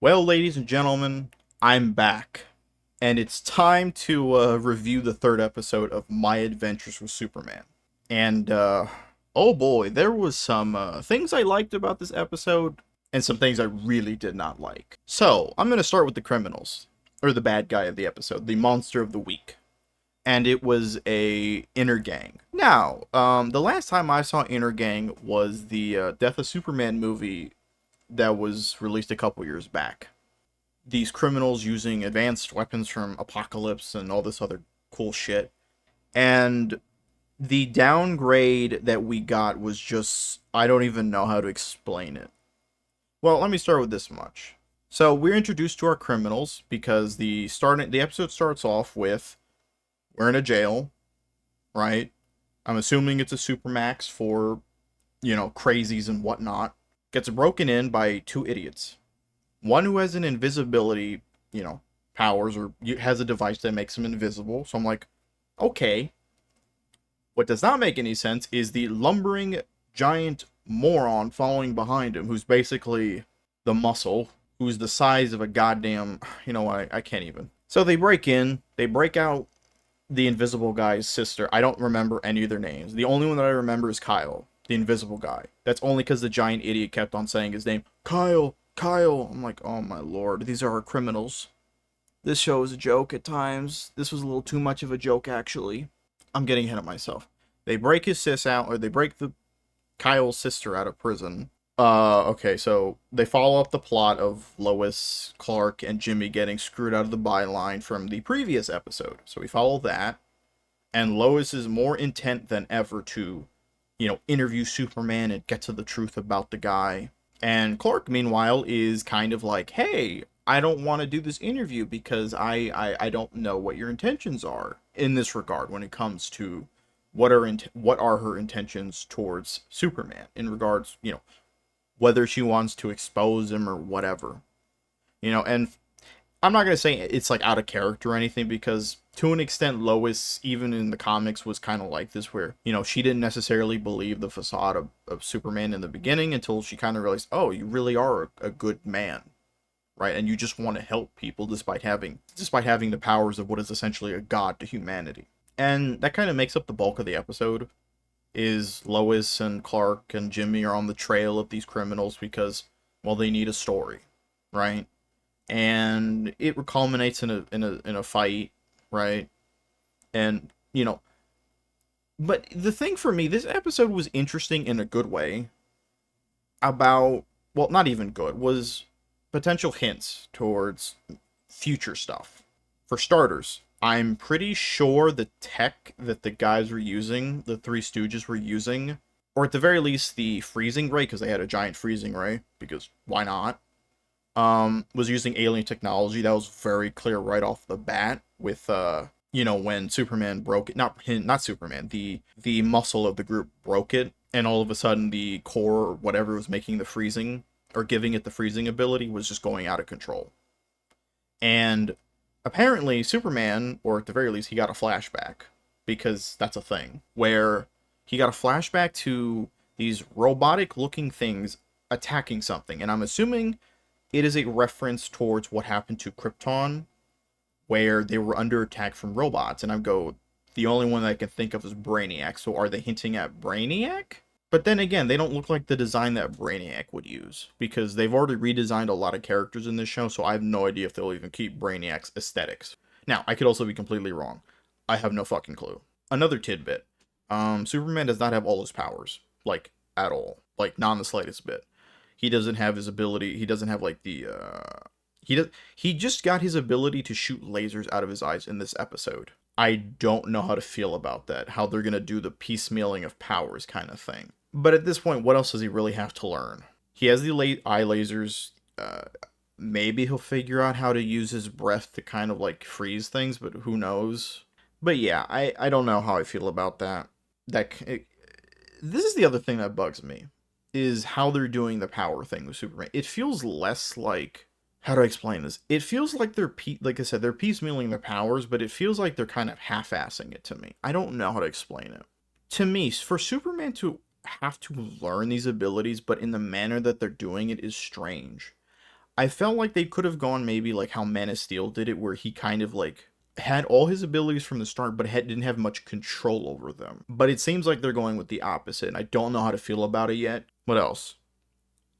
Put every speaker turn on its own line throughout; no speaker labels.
Well, ladies and gentlemen, I'm back. And it's time to review the third episode of My Adventures with Superman. And, oh boy, there was some things I liked about this episode, and some things I really did not like. So, I'm going to start with the criminals, or the bad guy of the episode, the monster of the week. And it was a Inner Gang. Now, the last time I saw Inner Gang was the Death of Superman movie that was released a couple years back. These criminals using advanced weapons from Apocalypse and all this other cool shit. And the downgrade that we got was just, I don't even know how to explain it. Well, let me start with this much. So we're introduced to our criminals because the episode starts off with we're in a jail, right? I'm assuming it's a supermax for, crazies and whatnot. Gets broken in by two idiots. One who has an invisibility, powers, or has a device that makes him invisible. So I'm like, okay. What does not make any sense is the lumbering giant moron following behind him, who's basically the muscle, who's the size of a goddamn, I can't even. So they break out the invisible guy's sister. I don't remember any of their names. The only one that I remember is Kyle, the invisible guy. That's only because the giant idiot kept on saying his name. Kyle, Kyle. I'm like, oh my lord, these are our criminals. This show is a joke at times. This was a little too much of a joke, actually. I'm getting ahead of myself. They break his sis out, or they break the Kyle's sister out of prison. Okay, so they follow up the plot of Lois, Clark, and Jimmy getting screwed out of the byline from the previous episode. So we follow that, and Lois is more intent than ever to, interview Superman and get to the truth about the guy. And Clark, meanwhile, is kind of like, hey, I don't want to do this interview because I don't know what your intentions are in this regard when it comes to what are her intentions towards Superman in regards, whether she wants to expose him or whatever. And I'm not going to say it's like out of character or anything because to an extent Lois even in the comics was kind of like this where, she didn't necessarily believe the facade of Superman in the beginning until she kind of realized, oh, you really are a good man, right? And you just want to help people despite having the powers of what is essentially a god to humanity. And that kind of makes up the bulk of the episode is Lois and Clark and Jimmy are on the trail of these criminals because, well, they need a story, right? And it culminates in a fight, right? And but the thing for me, this episode was interesting in a good way about, well, not even good, was potential hints towards future stuff. For starters, I'm pretty sure the tech that the guys were using, the Three Stooges were using, or at the very least the freezing ray, because they had a giant freezing ray, because why not? Was using alien technology. That was very clear right off the bat with when Superman broke it, not Superman, the muscle of the group broke it, and all of a sudden the core or whatever was making the freezing or giving it the freezing ability was just going out of control. And apparently Superman, or at the very least he got a flashback, because that's a thing, where he got a flashback to these robotic looking things attacking something, and I'm assuming it is a reference towards what happened to Krypton, where they were under attack from robots. And the only one that I can think of is Brainiac. So are they hinting at Brainiac? But then again, they don't look like the design that Brainiac would use, because they've already redesigned a lot of characters in this show, so I have no idea if they'll even keep Brainiac's aesthetics. Now, I could also be completely wrong. I have no fucking clue. Another tidbit. Superman does not have all his powers, like, at all. Like, not in the slightest bit. He doesn't have his ability. He doesn't have like he just got his ability to shoot lasers out of his eyes in this episode. I don't know how to feel about that. How they're gonna do the piecemealing of powers kind of thing. But at this point, what else does he really have to learn? He has the eye lasers. Maybe he'll figure out how to use his breath to kind of like freeze things, but who knows? But yeah, I don't know how I feel about that. This is the other thing that bugs me is how they're doing the power thing with Superman. It feels less like, how do I explain this? It feels like like I said, they're piecemealing the powers, but it feels like they're kind of half-assing it to me. I don't know how to explain it. To me, for Superman to have to learn these abilities, but in the manner that they're doing it is strange. I felt like they could have gone maybe like how Man of Steel did it, where he kind of like had all his abilities from the start, but didn't have much control over them. But it seems like they're going with the opposite, and I don't know how to feel about it yet. What else?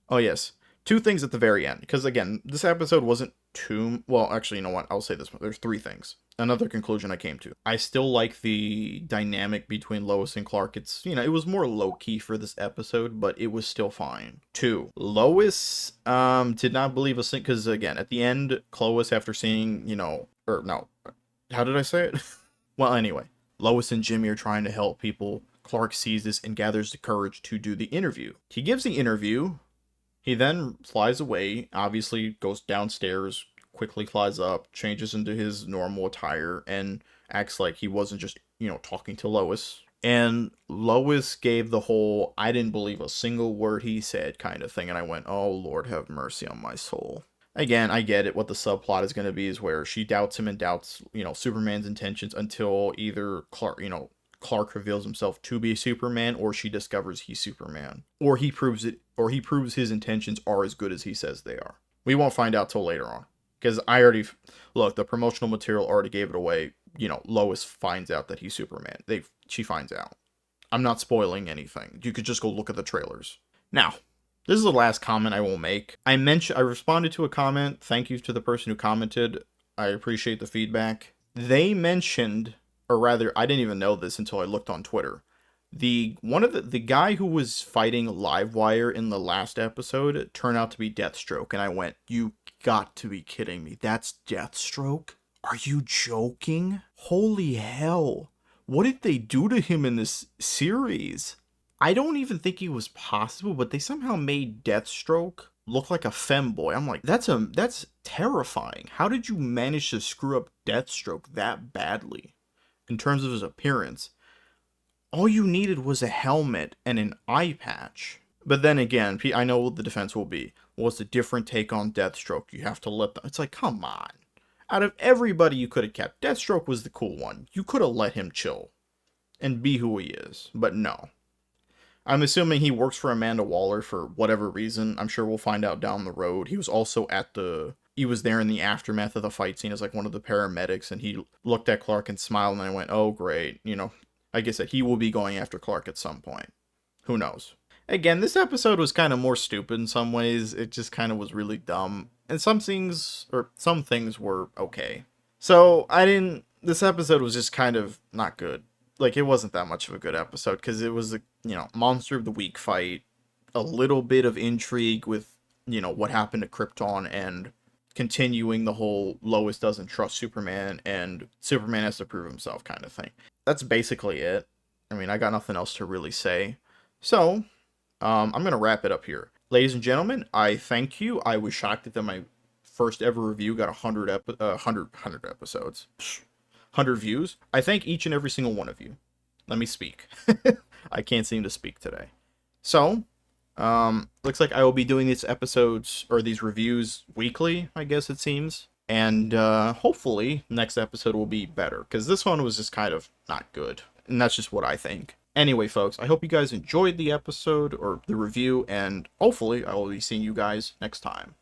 Oh, yes. Two things at the very end. Because, again, this episode wasn't too. Well, actually, you know what? I'll say this one. There's three things. Another conclusion I came to. I still like the dynamic between Lois and Clark. It's, it was more low key for this episode, but it was still fine. Two, Lois did not believe a thing. Because, again, at the end, Clois, after seeing, or no, how did I say it? Well, anyway, Lois and Jimmy are trying to help people. Clark sees this and gathers the courage to do the interview. He gives the interview. He then flies away, obviously goes downstairs, quickly flies up, changes into his normal attire, and acts like he wasn't just, talking to Lois. And Lois gave the whole, I didn't believe a single word he said kind of thing, and I went, oh, Lord have mercy on my soul. Again, I get it. What the subplot is going to be is where she doubts him and doubts, Superman's intentions until either Clark reveals himself to be Superman, or she discovers he's Superman, or he proves it, or he proves his intentions are as good as he says they are. We won't find out till later on, because the promotional material already gave it away. Lois finds out that he's Superman. She finds out. I'm not spoiling anything. You could just go look at the trailers. Now, this is the last comment I will make. I responded to a comment. Thank you to the person who commented. I appreciate the feedback. They mentioned, or rather, I didn't even know this until I looked on Twitter. The guy who was fighting Livewire in the last episode turned out to be Deathstroke, and I went, "You got to be kidding me! That's Deathstroke? Are you joking? Holy hell! What did they do to him in this series? I don't even think he was possible, but they somehow made Deathstroke look like a femboy. I'm like, that's terrifying. How did you manage to screw up Deathstroke that badly in terms of his appearance? All you needed was a helmet and an eye patch. But then again, I know what the defense will be. Well, it's a different take on Deathstroke. You have to let them. It's like, come on. Out of everybody you could have kept, Deathstroke was the cool one. You could have let him chill and be who he is. But no. I'm assuming he works for Amanda Waller for whatever reason. I'm sure we'll find out down the road. He was also he was there in the aftermath of the fight scene as like one of the paramedics, and he looked at Clark and smiled, and I went, oh, great. Like I said, he will be going after Clark at some point. Who knows? Again, this episode was kind of more stupid in some ways. It just kind of was really dumb. And some things were okay. So, this episode was just kind of not good. Like, it wasn't that much of a good episode, because it was a, Monster of the Week fight, a little bit of intrigue with, what happened to Krypton, and continuing the whole Lois doesn't trust Superman, and Superman has to prove himself kind of thing. That's basically it. I mean, I got nothing else to really say. So, I'm going to wrap it up here. Ladies and gentlemen, I thank you. I was shocked that my first ever review got 100 episodes. 100 views. I thank each and every single one of you. Let me speak. I can't seem to speak today. So, looks like I will be doing these episodes, or these reviews, weekly, I guess it seems. And hopefully, next episode will be better, because this one was just kind of not good. And that's just what I think. Anyway, folks, I hope you guys enjoyed the episode, or the review, and hopefully I will be seeing you guys next time.